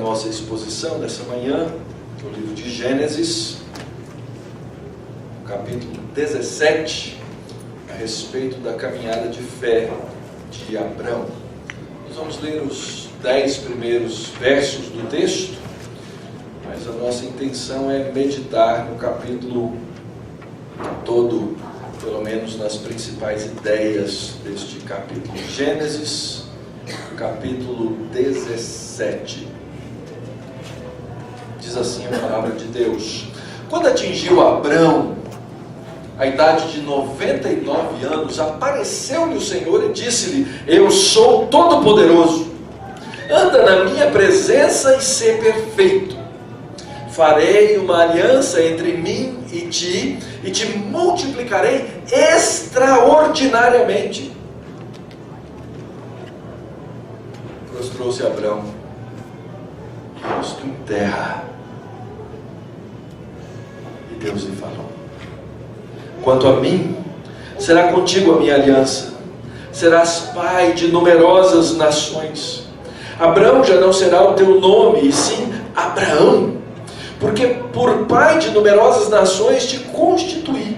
nossa exposição dessa manhã, no livro de Gênesis, capítulo 17, a respeito da caminhada de fé de Abrão. Nós vamos ler os 10 primeiros versos do texto, mas a nossa intenção é meditar no capítulo todo, pelo menos nas principais ideias deste capítulo. Gênesis, capítulo 17. Diz assim a palavra de Deus: quando atingiu Abrão a idade de 99 anos, apareceu-lhe o Senhor e disse-lhe: eu sou todo-poderoso, anda na minha presença e sê perfeito. Farei uma aliança entre mim e te multiplicarei extraordinariamente. Prostrou-se Abrão, rosto em terra, e Deus lhe falou: quanto a mim, será contigo a minha aliança, serás pai de numerosas nações. Abrão já não será o teu nome, e sim Abraão, porque por pai de numerosas nações te constituí.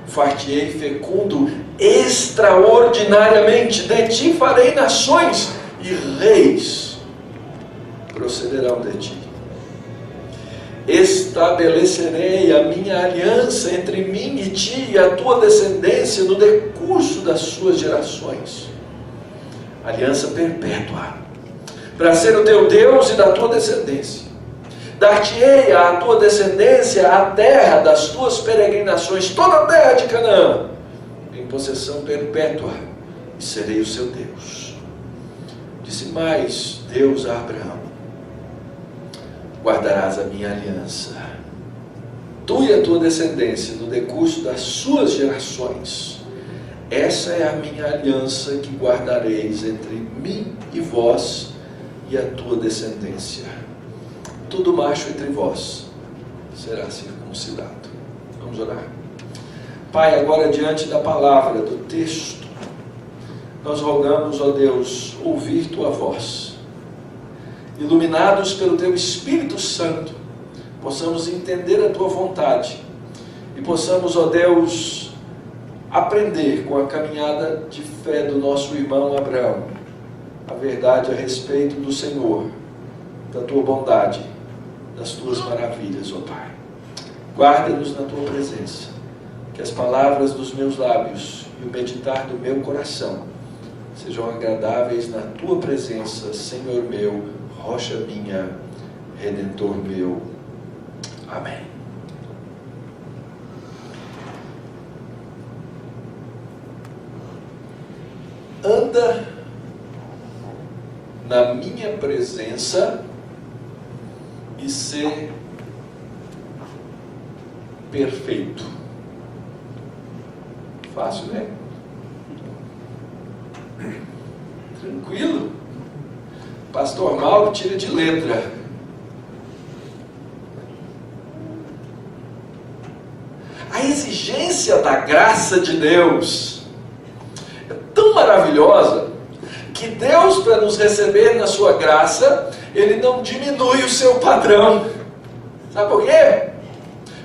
Far-te-ei fecundo extraordinariamente, de ti farei nações, e reis procederão de ti. Estabelecerei a minha aliança entre mim e ti e a tua descendência no decurso das suas gerações. Aliança perpétua, para ser o teu Deus e da tua descendência. Dar-te-ei à tua descendência a terra das tuas peregrinações, toda a terra de Canaã, em possessão perpétua, e serei o seu Deus. Disse mais Deus a Abraão: guardarás a minha aliança, tu e a tua descendência, no decurso das suas gerações. Essa é a minha aliança que guardareis entre mim e vós e a tua descendência. Todo macho entre vós será circuncidado. Vamos orar. Pai, agora diante da palavra, do texto, nós rogamos, ó Deus, ouvir tua voz. Iluminados pelo teu Espírito Santo, possamos entender a tua vontade e possamos, ó Deus, aprender com a caminhada de fé do nosso irmão Abraão a verdade a respeito do Senhor, da tua bondade, das tuas maravilhas, ó Pai. Guarda-nos na tua presença, que as palavras dos meus lábios e o meditar do meu coração sejam agradáveis na tua presença, Senhor meu, rocha minha, Redentor meu. Amém. Anda na minha presença e ser perfeito. Fácil, né? Tranquilo. Pastor Mauro tira de letra. A exigência da graça de Deus é tão maravilhosa que Deus, para nos receber na sua graça, Ele não diminui o seu padrão. Sabe por quê?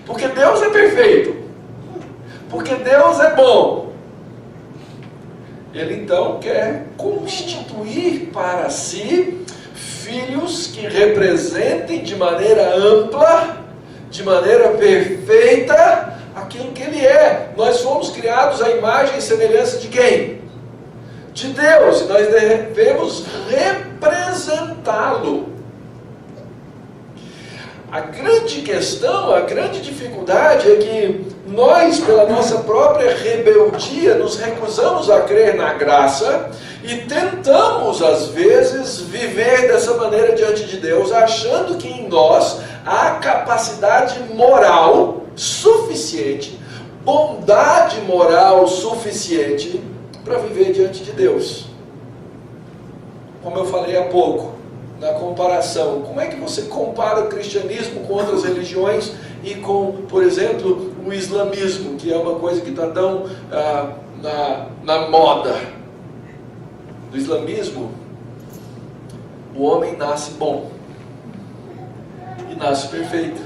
Porque Deus é perfeito. Porque Deus é bom. Ele então quer constituir para si filhos que representem de maneira ampla, de maneira perfeita, aquilo que Ele é. Nós fomos criados à imagem e semelhança de quem? De Deus. E nós devemos representá-lo. A grande questão, a grande dificuldade é que nós, pela nossa própria rebeldia, nos recusamos a crer na graça e tentamos, às vezes, viver dessa maneira diante de Deus, achando que em nós há capacidade moral suficiente, bondade moral suficiente para viver diante de Deus. Como eu falei há pouco, na comparação, como é que você compara o cristianismo com outras religiões e com, por exemplo, o islamismo, que é uma coisa que está tão na moda? Do islamismo, o homem nasce bom. nasce perfeito.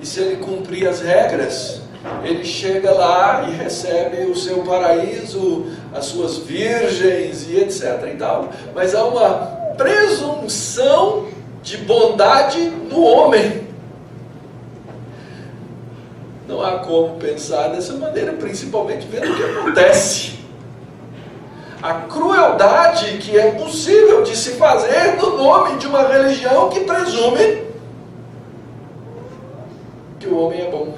E se ele cumprir as regras, ele chega lá e recebe o seu paraíso, as suas virgens e etc. e tal. Mas há uma presunção de bondade no homem. Não há como pensar dessa maneira, principalmente vendo o que acontece. A crueldade que é possível de se fazer no nome de uma religião que presume que o homem é bom.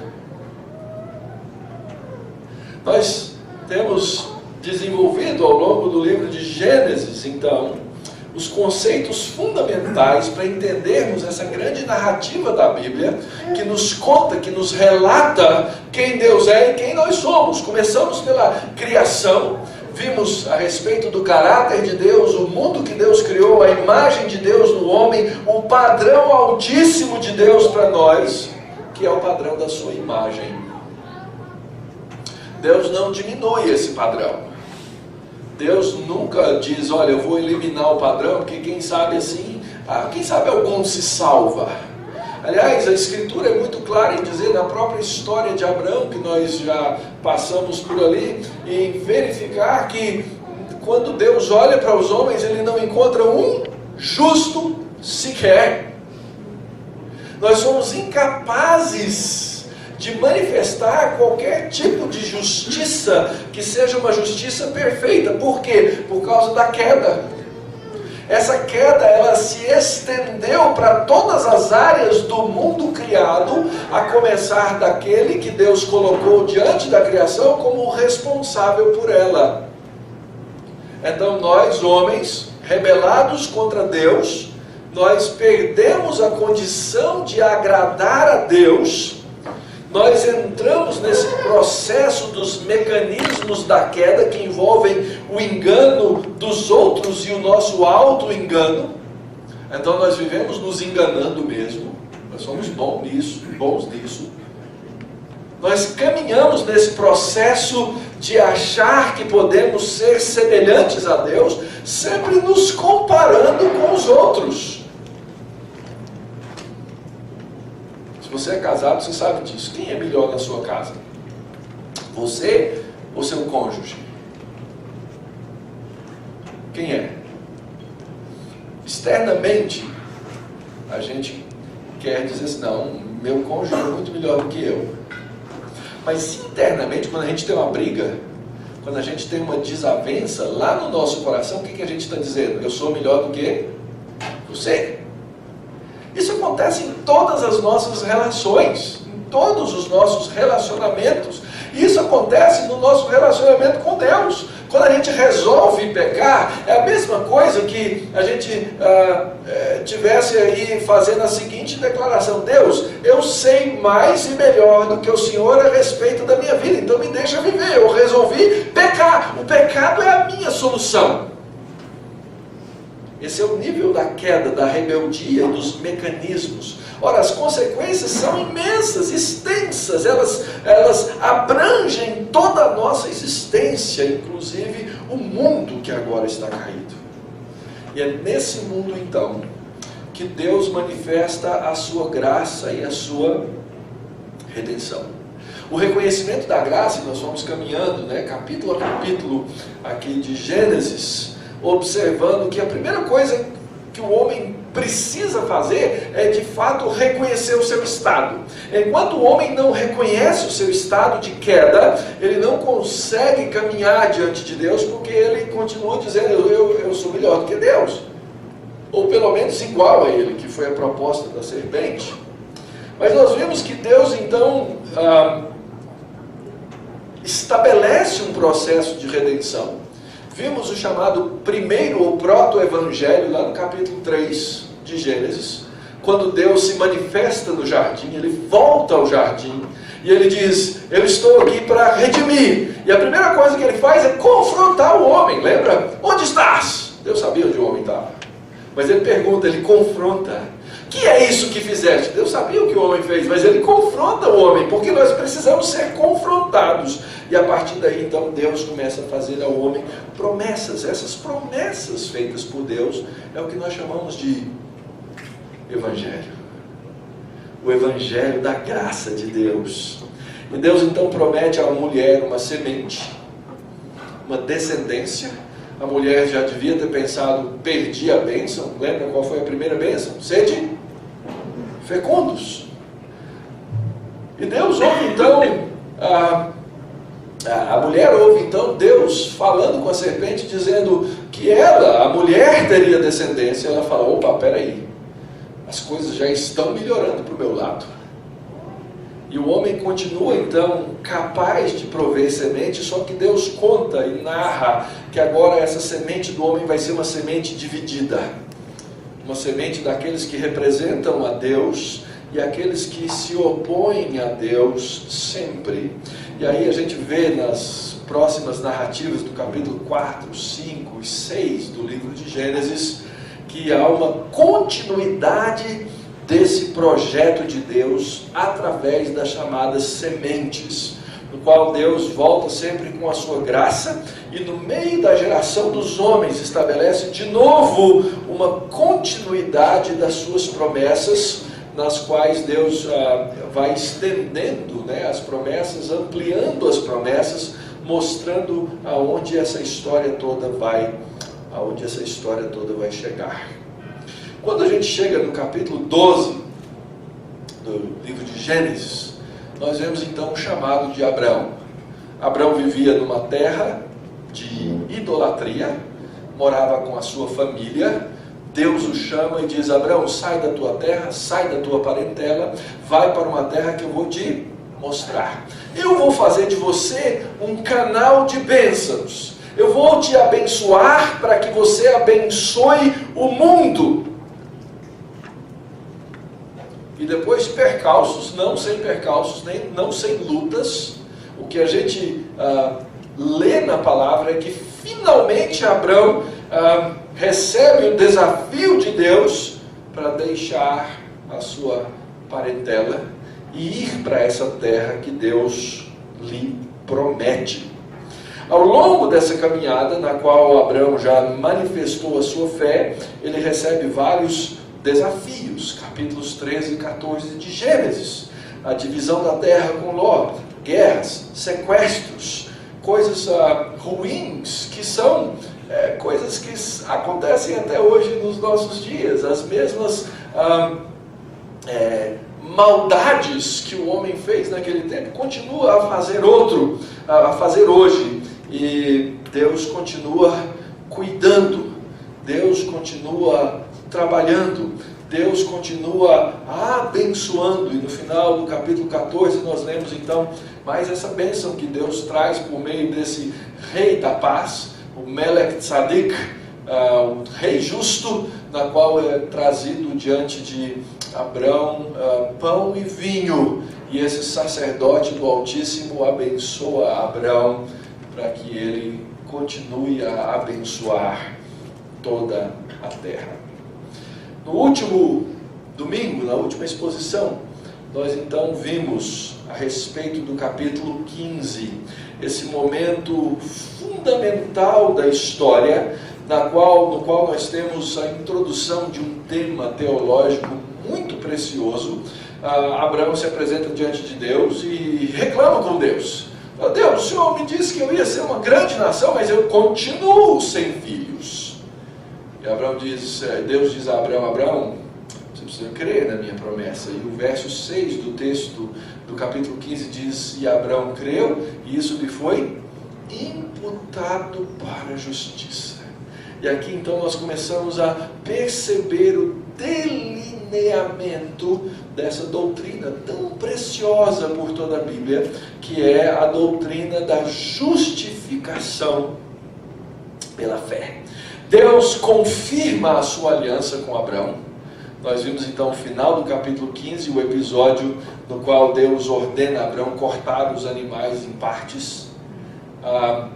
Nós temos desenvolvido ao longo do livro de Gênesis, então, os conceitos fundamentais para entendermos essa grande narrativa da Bíblia, que nos conta, que nos relata quem Deus é e quem nós somos. Começamos pela criação, vimos a respeito do caráter de Deus, o mundo que Deus criou, a imagem de Deus no homem, o padrão altíssimo de Deus para nós, que é o padrão da sua imagem. Deus não diminui esse padrão. Deus nunca diz, olha, eu vou eliminar o padrão, porque quem sabe assim, quem sabe algum se salva. Aliás, a Escritura é muito clara em dizer, na própria história de Abraão, que nós já passamos por ali, em verificar que quando Deus olha para os homens, Ele não encontra um justo sequer. Nós somos incapazes de manifestar qualquer tipo de justiça que seja uma justiça perfeita. Por quê? Por causa da queda. Essa queda, ela se estendeu para todas as áreas do mundo criado, a começar daquele que Deus colocou diante da criação como responsável por ela. Então nós, homens, rebelados contra Deus, nós perdemos a condição de agradar a Deus. Nós entramos nesse processo dos mecanismos da queda que envolvem o engano dos outros e o nosso auto-engano. Então nós vivemos nos enganando mesmo. Nós somos bons nisso. Nós caminhamos nesse processo de achar que podemos ser semelhantes a Deus, sempre nos comparando com os outros. Se você é casado, você sabe disso. Quem é melhor na sua casa? Você ou seu cônjuge? Quem é? Externamente, a gente quer dizer assim, não, meu cônjuge é muito melhor do que eu. Mas internamente, quando a gente tem uma briga, quando a gente tem uma desavença, lá no nosso coração, o que a gente está dizendo? Eu sou melhor do que você. Isso acontece em todas as nossas relações, em todos os nossos relacionamentos. Isso acontece no nosso relacionamento com Deus. Quando a gente resolve pecar, é a mesma coisa que a gente tivesse aí fazendo a seguinte declaração: Deus, eu sei mais e melhor do que o Senhor a respeito da minha vida, então me deixa viver. Eu resolvi pecar. O pecado é a minha solução. Esse é o nível da queda, da rebeldia, dos mecanismos. Ora, as consequências são imensas, extensas, elas abrangem toda a nossa existência, inclusive o mundo que agora está caído. E é nesse mundo, então, que Deus manifesta a sua graça e a sua redenção. O reconhecimento da graça, nós vamos caminhando, capítulo a capítulo aqui de Gênesis, observando que a primeira coisa que o homem precisa fazer é de fato reconhecer o seu estado. Enquanto o homem não reconhece o seu estado de queda, ele não consegue caminhar diante de Deus, porque ele continua dizendo, eu sou melhor do que Deus, ou pelo menos igual a ele, que foi a proposta da serpente. Mas nós vimos que Deus então estabelece um processo de redenção. Vimos o chamado primeiro ou proto-evangelho lá no capítulo 3 de Gênesis, quando Deus se manifesta no jardim, ele volta ao jardim e ele diz, eu estou aqui para redimir. E a primeira coisa que ele faz é confrontar o homem, lembra? Onde estás? Deus sabia onde o homem estava, mas ele pergunta, ele confronta. Que é isso que fizeste? Deus sabia o que o homem fez, mas ele confronta o homem, porque nós precisamos ser confrontados. E a partir daí, então, Deus começa a fazer ao homem promessas. Essas promessas feitas por Deus é o que nós chamamos de Evangelho. o evangelho da graça de Deus. E Deus então promete à mulher uma semente, uma descendência. A mulher já devia ter pensado: perdi a bênção. Lembra qual foi a primeira bênção? Sede fecundos. E Deus ouve então, a mulher ouve então Deus falando com a serpente, dizendo que ela, a mulher, teria descendência. Ela fala: opa, peraí, as coisas já estão melhorando para o meu lado. E o homem continua então capaz de prover semente, só que Deus conta e narra que agora essa semente do homem vai ser uma semente dividida. Uma semente daqueles que representam a Deus e aqueles que se opõem a Deus sempre. E aí a gente vê nas próximas narrativas do capítulo 4, 5 e 6 do livro de Gênesis que há uma continuidade desse projeto de Deus através das chamadas sementes, no qual Deus volta sempre com a sua graça e no meio da geração dos homens estabelece de novo uma continuidade das suas promessas, nas quais Deus vai estendendo, as promessas, ampliando as promessas, mostrando aonde essa história toda vai chegar. Quando a gente chega no capítulo 12 do livro de Gênesis, nós vemos então o chamado de Abrão. Abrão vivia numa terra de idolatria, morava com a sua família. Deus o chama e diz: Abrão, sai da tua terra, sai da tua parentela, vai para uma terra que eu vou te mostrar. Eu vou fazer de você um canal de bênçãos. Eu vou te abençoar para que você abençoe o mundo. E depois percalços, não sem percalços, não sem lutas. O que a gente lê na palavra é que finalmente Abrão recebe o desafio de Deus para deixar a sua parentela e ir para essa terra que Deus lhe promete. Ao longo dessa caminhada, na qual Abrão já manifestou a sua fé, ele recebe vários desafios, capítulos 13 e 14 de Gênesis, a divisão da terra com Ló, guerras, sequestros, coisas ruins, que são coisas que acontecem até hoje nos nossos dias, as mesmas maldades que o homem fez naquele tempo, continua a fazer hoje, e Deus continua cuidando, Deus continua trabalhando, Deus continua abençoando. E no final do capítulo 14 nós lemos então mais essa bênção que Deus traz por meio desse rei da paz, o Melech Tzadik, o rei justo, na qual é trazido diante de Abrão pão e vinho, e esse sacerdote do Altíssimo abençoa Abrão para que ele continue a abençoar toda a terra. No último domingo, na última exposição, nós então vimos a respeito do capítulo 15, esse momento fundamental da história, no qual nós temos a introdução de um tema teológico muito precioso. Abraão se apresenta diante de Deus e reclama com Deus: Deus, o Senhor me disse que eu ia ser uma grande nação, mas eu continuo sem filhos. E Deus diz a Abraão: Abraão, você precisa crer na minha promessa. E o verso 6 do texto do capítulo 15 diz: e Abraão creu, e isso lhe foi imputado para a justiça. E aqui então nós começamos a perceber o delineamento dessa doutrina tão preciosa por toda a Bíblia, que é a doutrina da justificação pela fé. Deus confirma a sua aliança com Abraão. Nós vimos então o final do capítulo 15, o episódio no qual Deus ordena a Abraão cortar os animais em partes.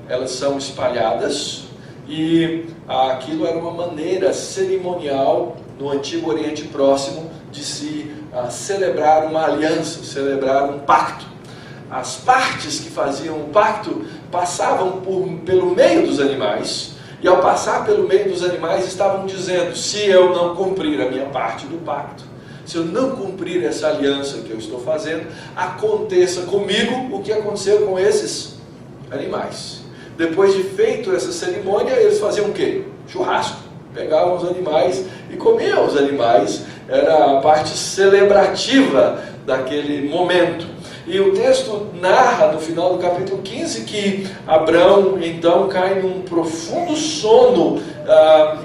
Elas são espalhadas, e aquilo era uma maneira cerimonial no Antigo Oriente Próximo de se celebrar uma aliança, celebrar um pacto. As partes que faziam o pacto passavam pelo meio dos animais, e ao passar pelo meio dos animais estavam dizendo: se eu não cumprir a minha parte do pacto, se eu não cumprir essa aliança que eu estou fazendo, aconteça comigo o que aconteceu com esses animais. Depois de feito essa cerimônia, eles faziam o quê? Churrasco. Pegavam os animais e comiam os animais. Era a parte celebrativa daquele momento. E o texto narra no final do capítulo 15 que Abrão então cai num profundo sono,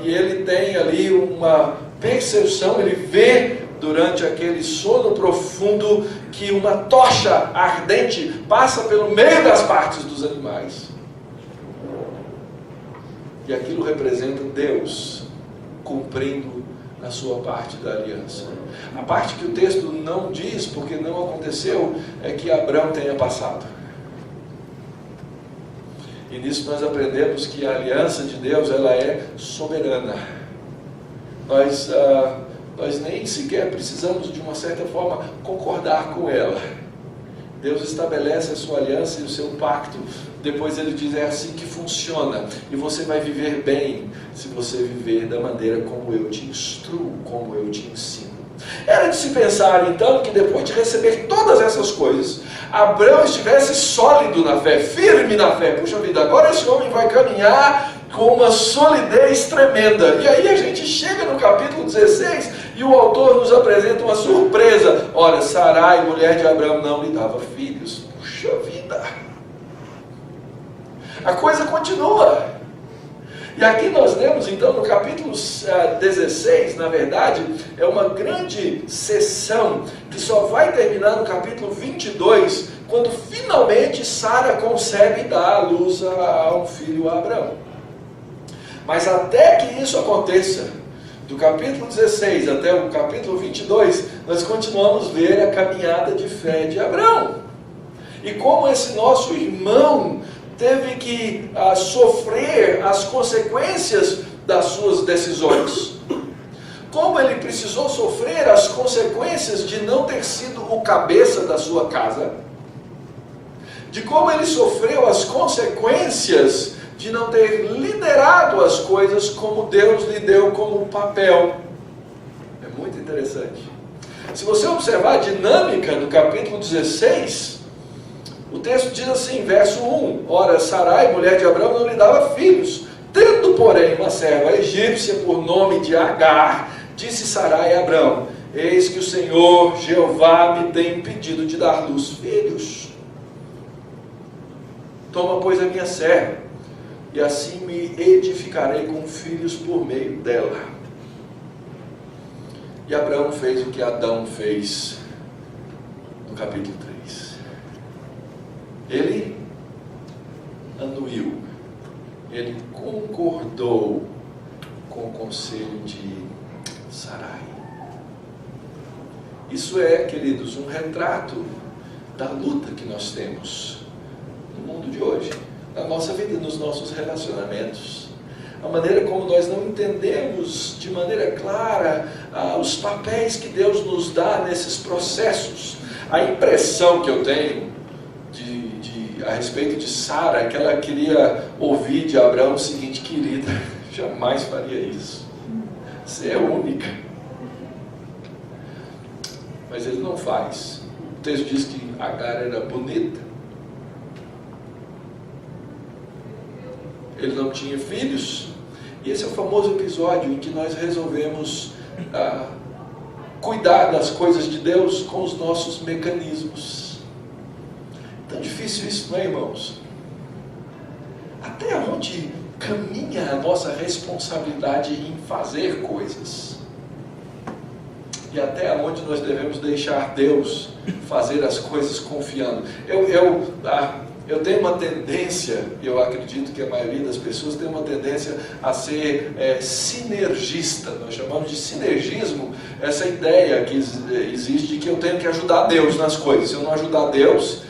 e ele tem ali uma percepção, ele vê durante aquele sono profundo que uma tocha ardente passa pelo meio das partes dos animais. E aquilo representa Deus cumprindo a sua parte da aliança. A parte que o texto não diz, porque não aconteceu, é que Abrão tenha passado. E nisso nós aprendemos que a aliança de Deus, ela é soberana. Nós nem sequer precisamos, de uma certa forma, concordar com ela. Deus estabelece a sua aliança e o seu pacto. Depois ele diz, é assim que funciona. E você vai viver bem se você viver da maneira como eu te instruo, como eu te ensino. Era de se pensar então que depois de receber todas essas coisas, Abrão estivesse sólido na fé, firme na fé. Puxa vida, agora esse homem vai caminhar com uma solidez tremenda. E aí a gente chega no capítulo 16 e o autor nos apresenta uma surpresa. Ora, Sarai, mulher de Abrão, não lhe dava filhos. Puxa vida! A coisa continua. E aqui nós lemos então no capítulo 16, na verdade, é uma grande sessão que só vai terminar no capítulo 22, quando finalmente Sara concebe e dá à luz a um filho a Abrão. Mas até que isso aconteça, do capítulo 16 até o capítulo 22, nós continuamos a ver a caminhada de fé de Abrão. E como esse nosso irmão teve que sofrer as consequências das suas decisões. Como ele precisou sofrer as consequências de não ter sido o cabeça da sua casa. De como ele sofreu as consequências de não ter liderado as coisas como Deus lhe deu como papel. É muito interessante. Se você observar a dinâmica do capítulo 16, o texto diz assim, verso 1, ora, Sarai, mulher de Abrão, não lhe dava filhos, tendo, porém, uma serva egípcia por nome de Agar, disse Sarai a Abrão, eis que o Senhor, Jeová, me tem impedido de dar luz filhos. Toma, pois, a minha serva, e assim me edificarei com filhos por meio dela. E Abrão fez o que Adão fez no capítulo 3. Ele anuiu, ele concordou com o conselho de Sarai. Isso é, queridos, um retrato da luta que nós temos no mundo de hoje, na nossa vida, nos nossos relacionamentos. A maneira como nós não entendemos de maneira clara os papéis que Deus nos dá nesses processos. A impressão que eu tenho a respeito de Sara, que ela queria ouvir de Abraão o seguinte, querida, jamais faria isso. Você é única. Mas ele não faz. O texto diz que Agar era bonita. Ele não tinha filhos. E esse é o famoso episódio em que nós resolvemos cuidar das coisas de Deus com os nossos mecanismos. Tão difícil isso, não é, irmãos? Até onde caminha a nossa responsabilidade em fazer coisas? E até onde nós devemos deixar Deus fazer as coisas confiando? Eu tenho uma tendência, e eu acredito que a maioria das pessoas tem uma tendência a ser sinergista. Nós chamamos de sinergismo essa ideia que existe de que eu tenho que ajudar Deus nas coisas. Se eu não ajudar Deus,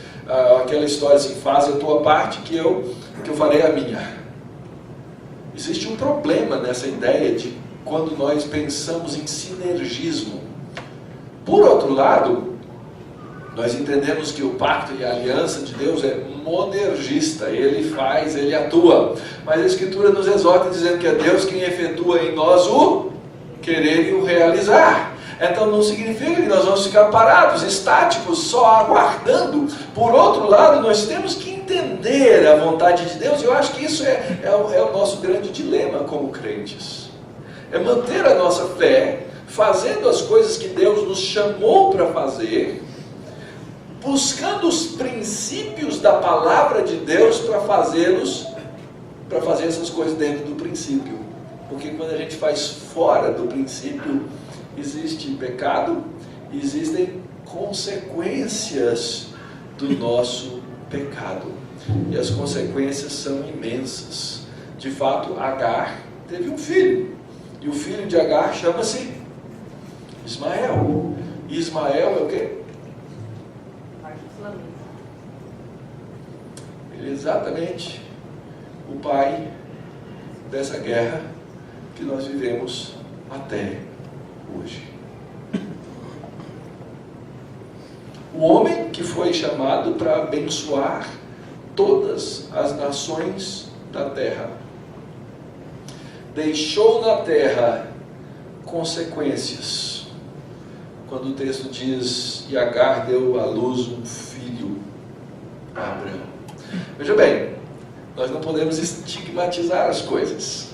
aquela história assim, faz a tua parte que eu farei a minha. Existe um problema nessa ideia de quando nós pensamos em sinergismo. Por outro lado, nós entendemos que o pacto e a aliança de Deus é monergista, ele faz, ele atua. Mas a Escritura nos exorta dizendo que é Deus quem efetua em nós o querer e o realizar. Então não significa que nós vamos ficar parados, estáticos, só aguardando. Por outro lado, nós temos que entender a vontade de Deus. Eu acho que isso é o nosso grande dilema como crentes. É manter a nossa fé, fazendo as coisas que Deus nos chamou para fazer, buscando os princípios da palavra de Deus para fazer essas coisas dentro do princípio. Porque quando a gente faz fora do princípio, existe pecado, existem consequências do nosso pecado. E as consequências são imensas. De fato, Agar teve um filho. E o filho de Agar chama-se Ismael. E Ismael é o quê? Ele é exatamente o pai dessa guerra que nós vivemos até hoje. O homem que foi chamado para abençoar todas as nações da terra deixou na terra consequências. Quando o texto diz: e Agar deu à luz um filho a Abraão. Veja bem, nós não podemos estigmatizar as coisas.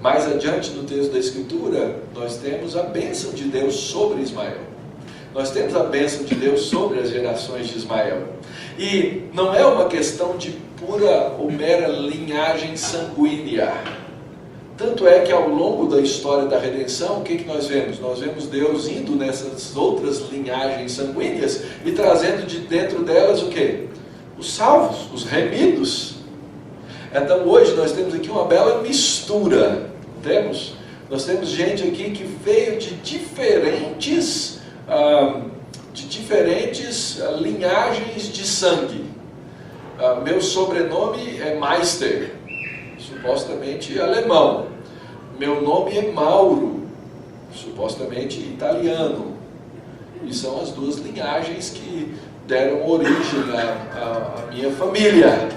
Mais adiante no texto da Escritura, nós temos a bênção de Deus sobre Ismael. Nós temos a bênção de Deus sobre as gerações de Ismael. E não é uma questão de pura ou mera linhagem sanguínea. Tanto é que ao longo da história da redenção, o que nós vemos? Nós vemos Deus indo nessas outras linhagens sanguíneas e trazendo de dentro delas o quê? Os salvos, os remidos. Então hoje nós temos aqui uma bela mistura. Nós temos gente aqui que veio de diferentes linhagens de sangue. Meu sobrenome é Meister, supostamente alemão. Meu nome é Mauro, supostamente italiano. E são as duas linhagens que deram origem à minha família.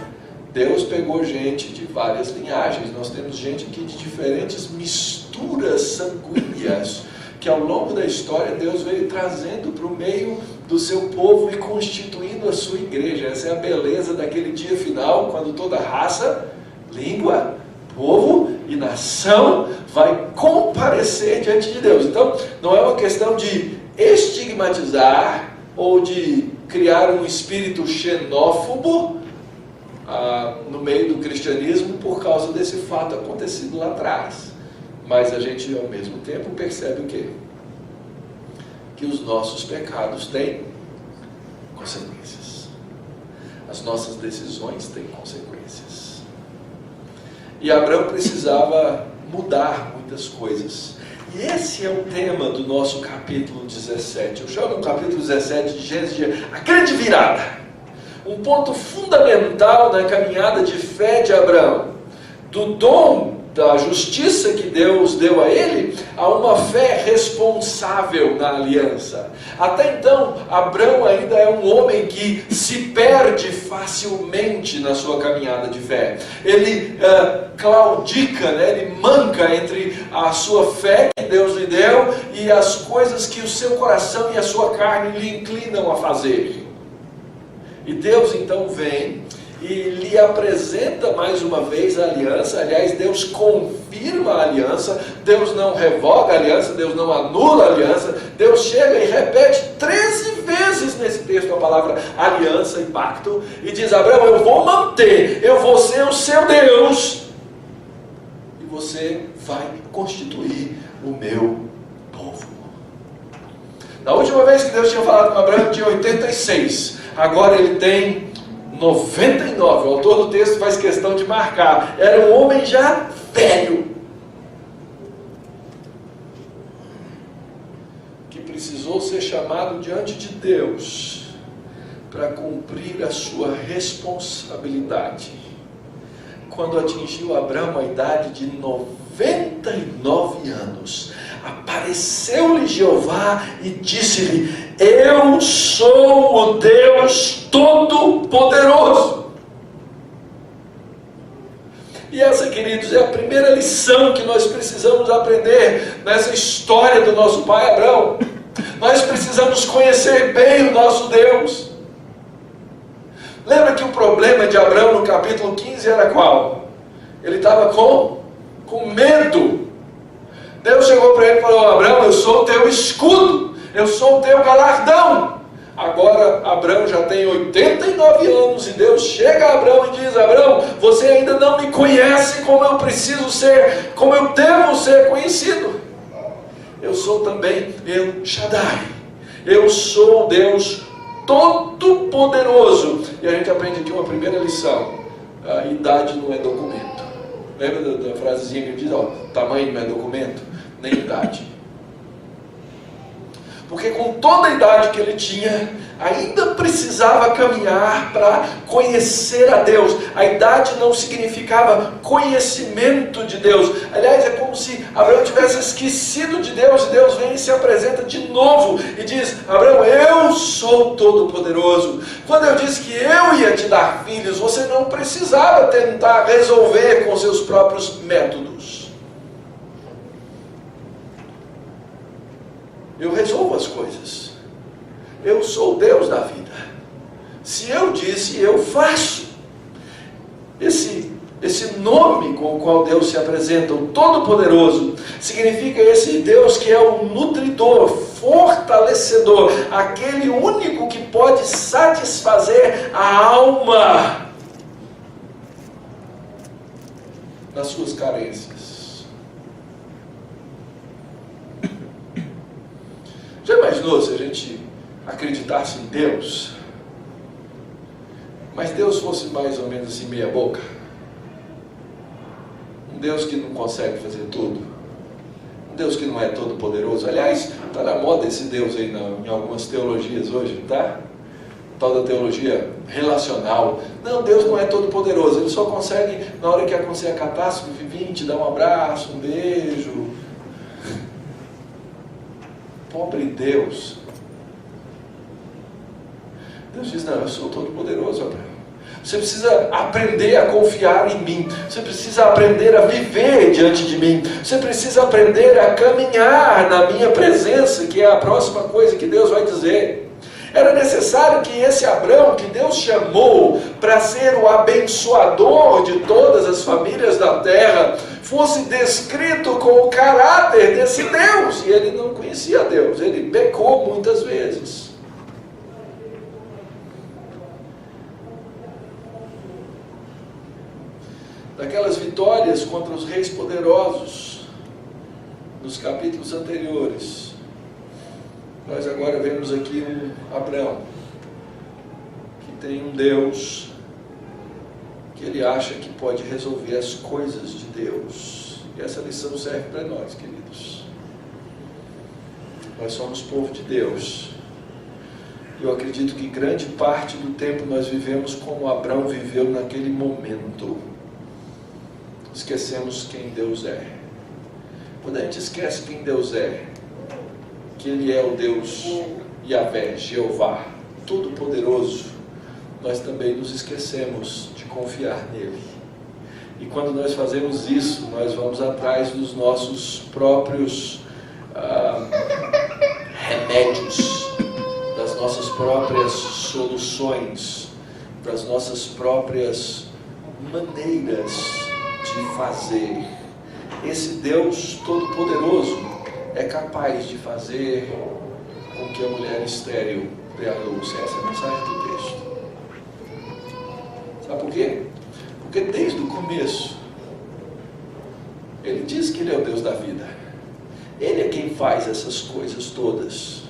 Deus pegou gente de várias linhagens. Nós temos gente aqui de diferentes misturas sanguíneas, que ao longo da história Deus veio trazendo para o meio do seu povo e constituindo a sua igreja. Essa é a beleza daquele dia final, quando toda raça, língua, povo e nação vai comparecer diante de Deus. Então, não é uma questão de estigmatizar ou de criar um espírito xenófobo no meio do cristianismo por causa desse fato acontecido lá atrás. Mas a gente, ao mesmo tempo, percebe o quê? Que os nossos pecados têm consequências. As nossas decisões têm consequências. E Abraão precisava mudar muitas coisas. E esse é o tema do nosso capítulo 17. Eu chamo o capítulo 17 de Gênesis de a grande virada. Um ponto fundamental na caminhada de fé de Abraão. Do dom da justiça que Deus deu a ele, a uma fé responsável na aliança. Até então, Abraão ainda é um homem que se perde facilmente na sua caminhada de fé. Ele claudica, ele manca entre a sua fé que Deus lhe deu e as coisas que o seu coração e a sua carne lhe inclinam a fazer. E Deus então vem e lhe apresenta mais uma vez a aliança. Aliás, Deus confirma a aliança. Deus não revoga a aliança, Deus não anula a aliança. Deus chega e repete 13 vezes nesse texto a palavra aliança e pacto. E diz: Abraão, eu vou manter, eu vou ser o seu Deus. E você vai constituir o meu povo. Da última vez que Deus tinha falado com Abraão, tinha 86. Agora ele tem 99, o autor do texto faz questão de marcar. Era um homem já velho, que precisou ser chamado diante de Deus para cumprir a sua responsabilidade. Quando atingiu Abraão a idade de 99 anos, apareceu-lhe Jeová e disse-lhe: eu sou o Deus Todo-Poderoso. E essa, queridos, é a primeira lição que nós precisamos aprender nessa história do nosso pai Abrão. Nós precisamos conhecer bem o nosso Deus. Lembra que o problema de Abrão no capítulo 15 era qual? Ele estava com medo. Deus chegou para ele e falou: Abrão, eu sou o teu escudo, eu sou o teu galardão. Agora Abrão já tem 89 anos e Deus chega a Abrão e diz: Abrão, você ainda não me conhece como eu preciso ser, como eu devo ser conhecido. Eu sou também El Shaddai, eu sou o Deus Todo-Poderoso. E a gente aprende aqui uma primeira lição: a idade não é documento. Lembra da frasezinha que diz: tamanho não é documento, nem idade. Porque com toda a idade que ele tinha, ainda precisava caminhar para conhecer a Deus. A idade não significava conhecimento de Deus. Aliás, é como se Abraão tivesse esquecido de Deus, e Deus vem e se apresenta de novo e diz: Abraão, eu sou todo-poderoso. Quando eu disse que eu ia te dar filhos, você não precisava tentar resolver com seus próprios métodos. Eu resolvo as coisas. Eu sou o Deus da vida. Se eu disse, eu faço. Esse nome com o qual Deus se apresenta, o Todo-Poderoso, significa esse Deus que é o nutridor, fortalecedor, aquele único que pode satisfazer a alma nas suas carências. Já imaginou se a gente acreditasse em Deus, mas Deus fosse mais ou menos assim meia boca? Um Deus que não consegue fazer tudo, um Deus que não é todo poderoso. Aliás, está na moda esse Deus aí em algumas teologias hoje, tá? Tal da teologia relacional. Não, Deus não é todo poderoso, ele só consegue, na hora que acontecer a catástrofe, vir te dar um abraço, um beijo. Pobre Deus. Deus diz: não, eu sou todo poderoso, Abraão. Você precisa aprender a confiar em mim. Você precisa aprender a viver diante de mim. Você precisa aprender a caminhar na minha presença, que é a próxima coisa que Deus vai dizer. Era necessário que esse Abrão, que Deus chamou para ser o abençoador de todas as famílias da terra, fosse descrito com o caráter desse Deus. E ele não conhecia Deus, ele pecou muitas vezes. Daquelas vitórias contra os reis poderosos, nos capítulos anteriores, nós agora vemos aqui um Abrão, que tem um Deus, que ele acha que pode resolver as coisas de Deus. E essa lição serve para nós, queridos. Nós somos povo de Deus. Eu acredito que grande parte do tempo nós vivemos como Abrão viveu naquele momento. Esquecemos quem Deus é. Quando a gente esquece quem Deus é, que Ele é o Deus Yahvé, Jeová, Todo-Poderoso, nós também nos esquecemos de confiar nele. E quando nós fazemos isso, nós vamos atrás dos nossos próprios remédios, das nossas próprias soluções, das nossas próprias maneiras de fazer. Esse Deus Todo-Poderoso é capaz de fazer com que a mulher estéril dê a luz. Essa é a mensagem do texto. Sabe por quê? Porque desde o começo ele diz que ele é o Deus da vida. Ele é quem faz essas coisas todas.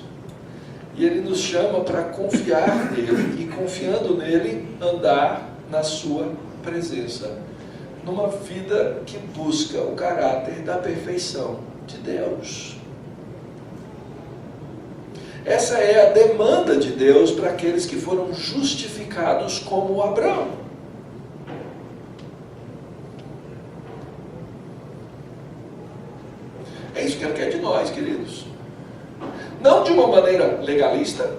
E ele nos chama para confiar nele, e confiando nele, andar na sua presença, numa vida que busca o caráter da perfeição de Deus. Essa é a demanda de Deus para aqueles que foram justificados como Abrão. É isso que Ele quer de nós, queridos. Não de uma maneira legalista,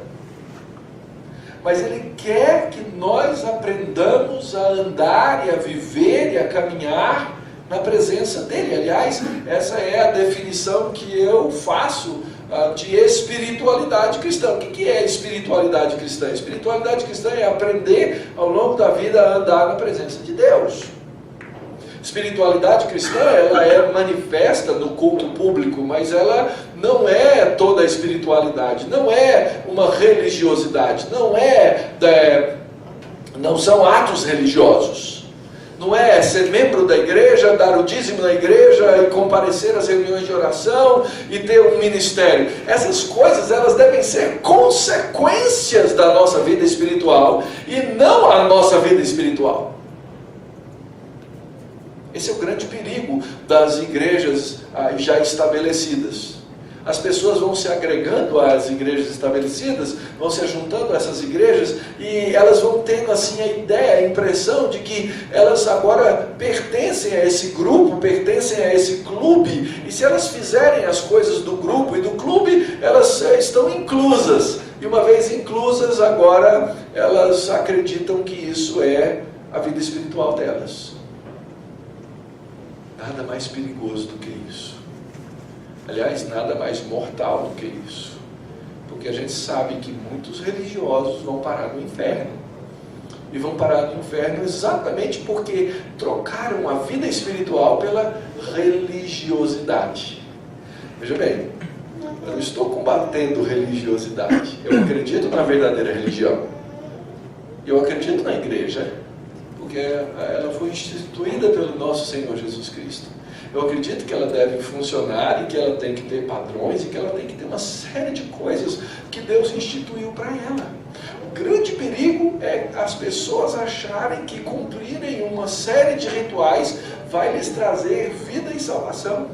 mas Ele quer que nós aprendamos a andar e a viver e a caminhar na presença dEle. Aliás, essa é a definição que eu faço de espiritualidade cristã. O que é espiritualidade cristã? Espiritualidade cristã é aprender ao longo da vida a andar na presença de Deus. Espiritualidade cristã, ela é manifesta no culto público, mas ela não é toda a espiritualidade, não é uma religiosidade, não são atos religiosos. Não é ser membro da igreja, dar o dízimo na igreja e comparecer às reuniões de oração e ter um ministério. Essas coisas, elas devem ser consequências da nossa vida espiritual e não a nossa vida espiritual. Esse é o grande perigo das igrejas já estabelecidas. As pessoas vão se agregando às igrejas estabelecidas, vão se juntando a essas igrejas e elas vão tendo assim a ideia, a impressão de que elas agora pertencem a esse grupo, pertencem a esse clube, e se elas fizerem as coisas do grupo e do clube, elas estão inclusas. E uma vez inclusas, agora elas acreditam que isso é a vida espiritual delas. Nada mais perigoso do que isso. Aliás, nada mais mortal do que isso. Porque a gente sabe que muitos religiosos vão parar no inferno. E vão parar no inferno exatamente porque trocaram a vida espiritual pela religiosidade. Veja bem, eu não estou combatendo religiosidade. Eu acredito na verdadeira religião. Eu acredito na igreja, porque ela foi instituída pelo nosso Senhor Jesus Cristo. Eu acredito que ela deve funcionar e que ela tem que ter padrões e que ela tem que ter uma série de coisas que Deus instituiu para ela. O grande perigo é as pessoas acharem que cumprirem uma série de rituais vai lhes trazer vida e salvação.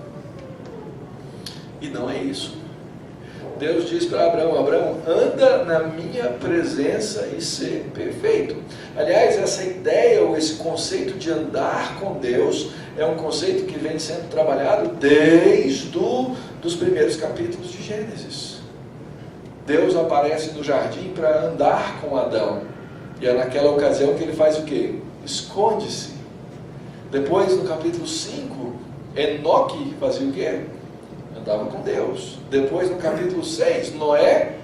E não é isso. Deus diz para Abraão: Abraão, anda na minha presença e ser perfeito. Aliás, essa ideia ou esse conceito de andar com Deus é um conceito que vem sendo trabalhado desde os primeiros capítulos de Gênesis. Deus aparece no jardim para andar com Adão. E é naquela ocasião que ele faz o quê? Esconde-se. Depois, no capítulo 5, Enoque fazia o quê? Andava com Deus. Depois, no capítulo 6, Noé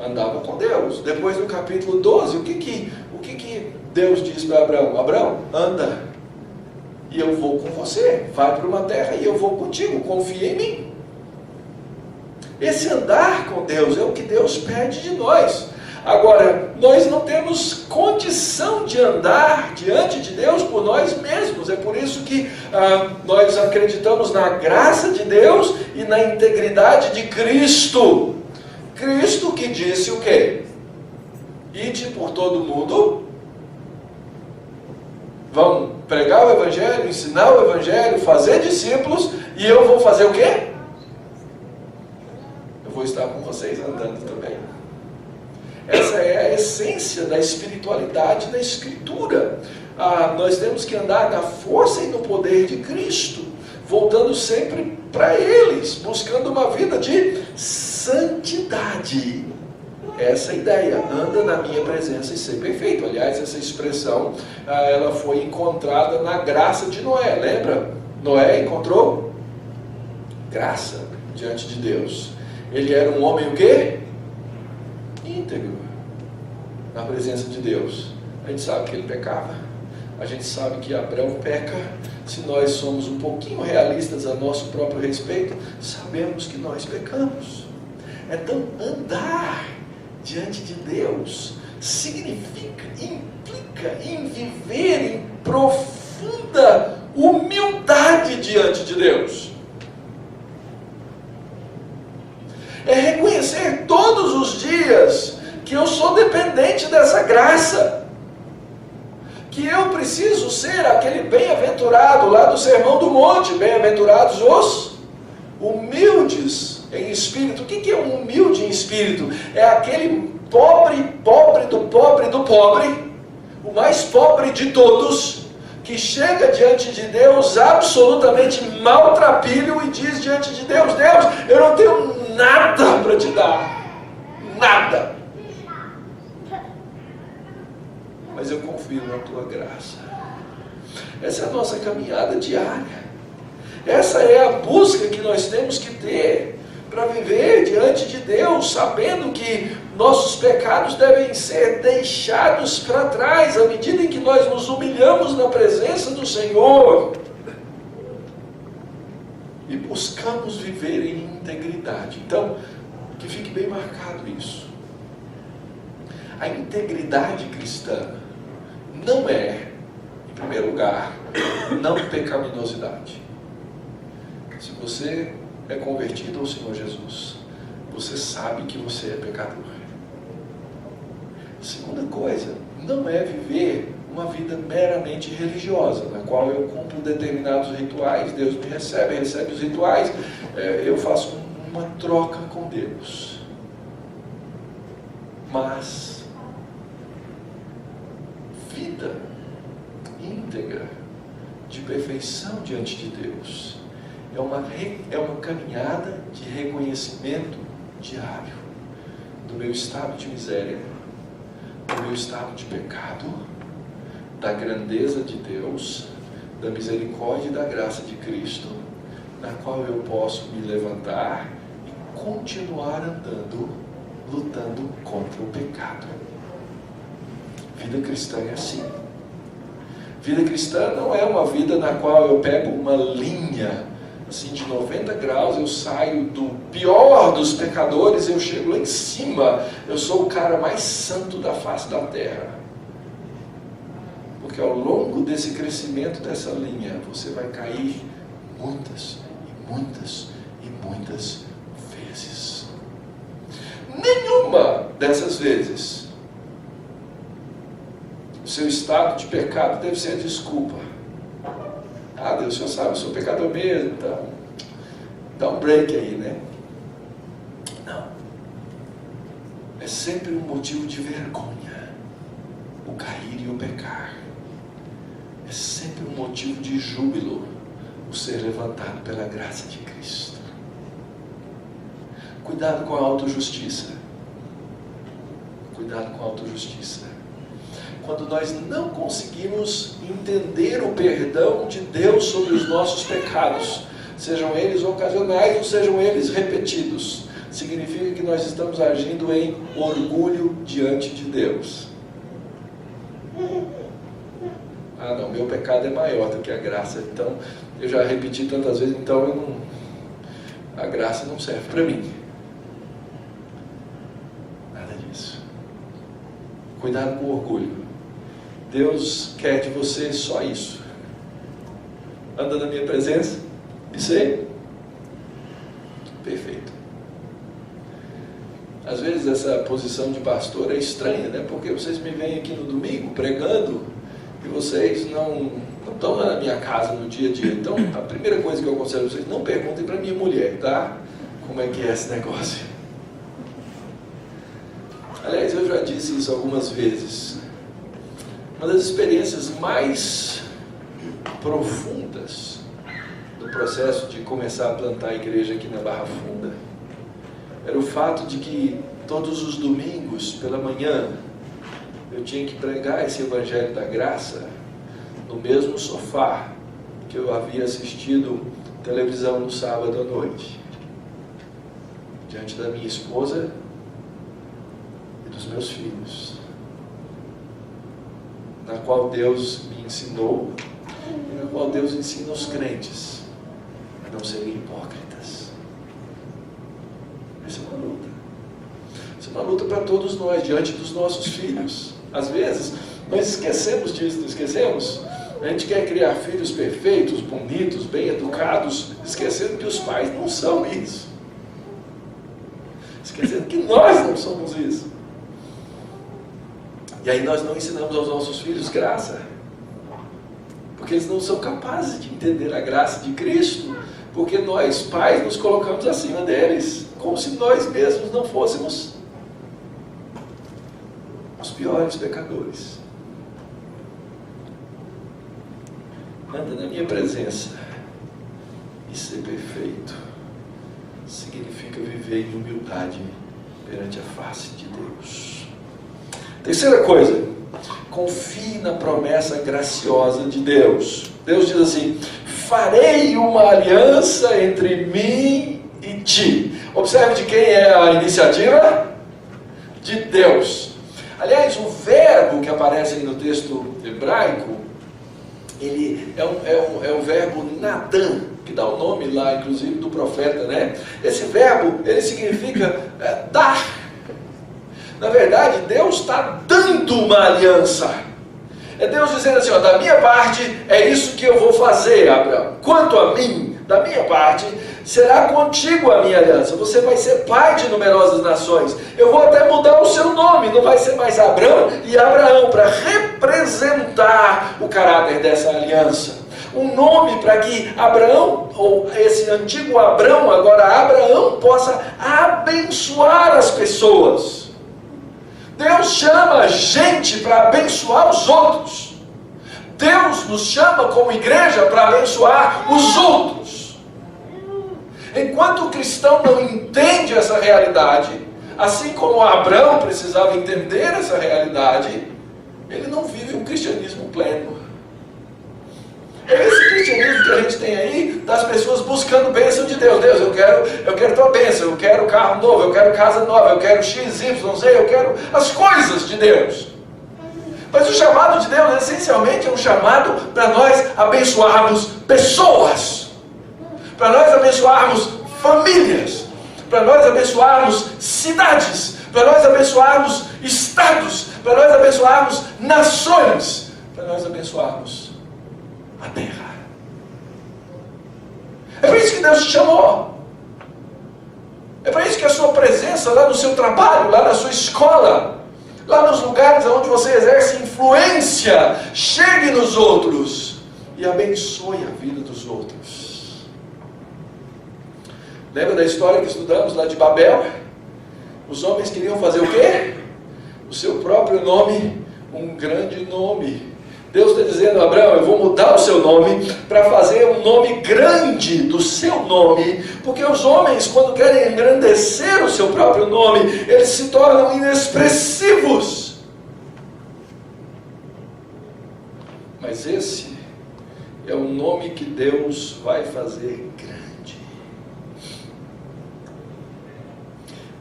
andava com Deus. Depois, no capítulo 12, o que Deus diz para Abraão? Abraão, anda, e eu vou com você. Vai para uma terra e eu vou contigo. Confia em mim. Esse andar com Deus é o que Deus pede de nós. Agora, nós não temos condição de andar diante de Deus por nós mesmos. É por isso que nós acreditamos na graça de Deus e na integridade de Cristo. Cristo que disse o quê? Ide por todo mundo, vão pregar o Evangelho, ensinar o Evangelho, fazer discípulos, e eu vou fazer o quê? Eu vou estar com vocês andando também. Essa é a essência da espiritualidade da Escritura. Nós temos que andar na força e no poder de Cristo, voltando sempre para eles, buscando uma vida de santidade. Essa é a ideia, anda na minha presença e ser perfeito. Aliás, essa expressão, ela foi encontrada na graça de Noé, lembra? Noé encontrou graça diante de Deus. Ele era um homem o quê? Íntegro na presença de Deus. A gente sabe que ele pecava. A gente sabe que Abraão peca. Se nós somos um pouquinho realistas a nosso próprio respeito, sabemos que nós pecamos. Então, andar diante de Deus significa, implica em viver em profunda humildade diante de Deus. É reconhecer todos os dias que eu sou dependente dessa graça, que eu preciso ser aquele bem-aventurado lá do Sermão do Monte. Bem-aventurados os humildes em espírito. O que é um humilde em espírito? É aquele pobre do pobre, o mais pobre de todos, que chega diante de Deus absolutamente maltrapilho e diz diante de Deus: Deus, eu não tenho nada para te dar, nada. mas eu confio na tua graça. Essa é a nossa caminhada diária. Essa é a busca que nós temos que ter para viver diante de Deus, sabendo que nossos pecados devem ser deixados para trás à medida em que nós nos humilhamos na presença do Senhor e buscamos viver em integridade. Então, que fique bem marcado isso. A integridade cristã não é, em primeiro lugar, não pecaminosidade. Se você é convertido ao Senhor Jesus, você sabe que você é pecador. Segunda coisa, não é viver uma vida meramente religiosa, na qual eu cumpro determinados rituais, Deus me recebe os rituais, eu faço uma troca com Deus. Mas vida íntegra, de perfeição diante de Deus, é uma caminhada de reconhecimento diário do meu estado de miséria, do meu estado de pecado, da grandeza de Deus, da misericórdia e da graça de Cristo, na qual eu posso me levantar e continuar andando, lutando contra o pecado. Vida cristã é assim. Vida cristã não é uma vida na qual eu pego uma linha assim de 90 graus, eu saio do pior dos pecadores, eu chego lá em cima, eu sou o cara mais santo da face da terra. Porque ao longo desse crescimento dessa linha, você vai cair muitas e muitas e muitas vezes. Nenhuma dessas vezes o seu estado de pecado deve ser a desculpa. Ah, Deus, o Senhor sabe, eu sou pecador mesmo, então dá um break aí, né? Não. É sempre um motivo de vergonha, o cair e o pecar. É sempre um motivo de júbilo, o ser levantado pela graça de Cristo. Cuidado com a autojustiça. Cuidado com a autojustiça. Quando nós não conseguimos entender o perdão de Deus sobre os nossos pecados, sejam eles ocasionais ou sejam eles repetidos, significa que nós estamos agindo em orgulho diante de Deus. Ah não, meu pecado é maior do que a graça, então eu já repeti tantas vezes, então a graça não serve para mim. Nada disso. Cuidado com o orgulho. Deus quer de você só isso. Anda na minha presença e ser perfeito. Às vezes essa posição de pastor é estranha, né? Porque vocês me veem aqui no domingo pregando e vocês não estão na minha casa no dia a dia. Então a primeira coisa que eu aconselho a vocês, não perguntem para minha mulher, tá? Como é que é esse negócio. Aliás, eu já disse isso algumas vezes. Uma das experiências mais profundas do processo de começar a plantar a igreja aqui na Barra Funda era o fato de que todos os domingos pela manhã eu tinha que pregar esse evangelho da graça no mesmo sofá que eu havia assistido televisão no sábado à noite, diante da minha esposa e dos meus filhos, na qual Deus me ensinou e na qual Deus ensina os crentes a não serem hipócritas. Essa é uma luta. Essa é uma luta para todos nós, diante dos nossos filhos. Às vezes, nós esquecemos disso, não esquecemos? A gente quer criar filhos perfeitos, bonitos, bem educados, esquecendo que os pais não são isso. Esquecendo que nós não somos isso. E aí nós não ensinamos aos nossos filhos graça. Porque eles não são capazes de entender a graça de Cristo. Porque nós, pais, nos colocamos acima deles. Como se nós mesmos não fôssemos os piores pecadores. Anda na minha presença e ser perfeito significa viver em humildade perante a face de Deus. Terceira coisa, Confie na promessa graciosa de Deus. Deus diz assim: farei uma aliança entre mim e ti. Observe de quem é a iniciativa? De Deus. Aliás, o verbo que aparece aí no texto hebraico, ele é o verbo Nadã, que dá o nome lá, inclusive, do profeta, né? Esse verbo, ele significa dar. Na verdade, Deus está dando uma aliança. É Deus dizendo assim, ó, da minha parte, é isso que eu vou fazer, Abraão. Quanto a mim, da minha parte, será contigo a minha aliança. Você vai ser pai de numerosas nações. Eu vou até mudar o seu nome. Não vai ser mais Abrão e Abraão, para representar o caráter dessa aliança. Um nome para que Abraão, ou esse antigo Abrão, agora Abraão, possa abençoar as pessoas. Deus chama a gente para abençoar os outros. Deus nos chama como igreja para abençoar os outros. Enquanto o cristão não entende essa realidade, assim como Abraão precisava entender essa realidade, ele não vive um cristianismo pleno. É esse cristianismo que a gente tem aí, das pessoas buscando bênção de Deus. Deus, eu quero tua bênção, eu quero carro novo, eu quero casa nova, eu quero X, Y, Z, eu quero as coisas de Deus. Mas o chamado de Deus, essencialmente, é um chamado para nós abençoarmos pessoas, para nós abençoarmos famílias, para nós abençoarmos cidades, para nós abençoarmos estados, para nós abençoarmos nações, para nós abençoarmos a terra. É para isso que Deus te chamou. É para isso que a sua presença lá no seu trabalho, lá na sua escola, lá nos lugares onde você exerce influência, chegue nos outros e abençoe a vida dos outros. Lembra da história que estudamos lá de Babel? Os homens queriam fazer o quê? O seu próprio nome, um grande nome. Deus está dizendo, Abraão, eu vou mudar o seu nome para fazer um nome grande do seu nome, porque os homens, quando querem engrandecer o seu próprio nome, eles se tornam inexpressivos. Mas esse é o nome que Deus vai fazer grande.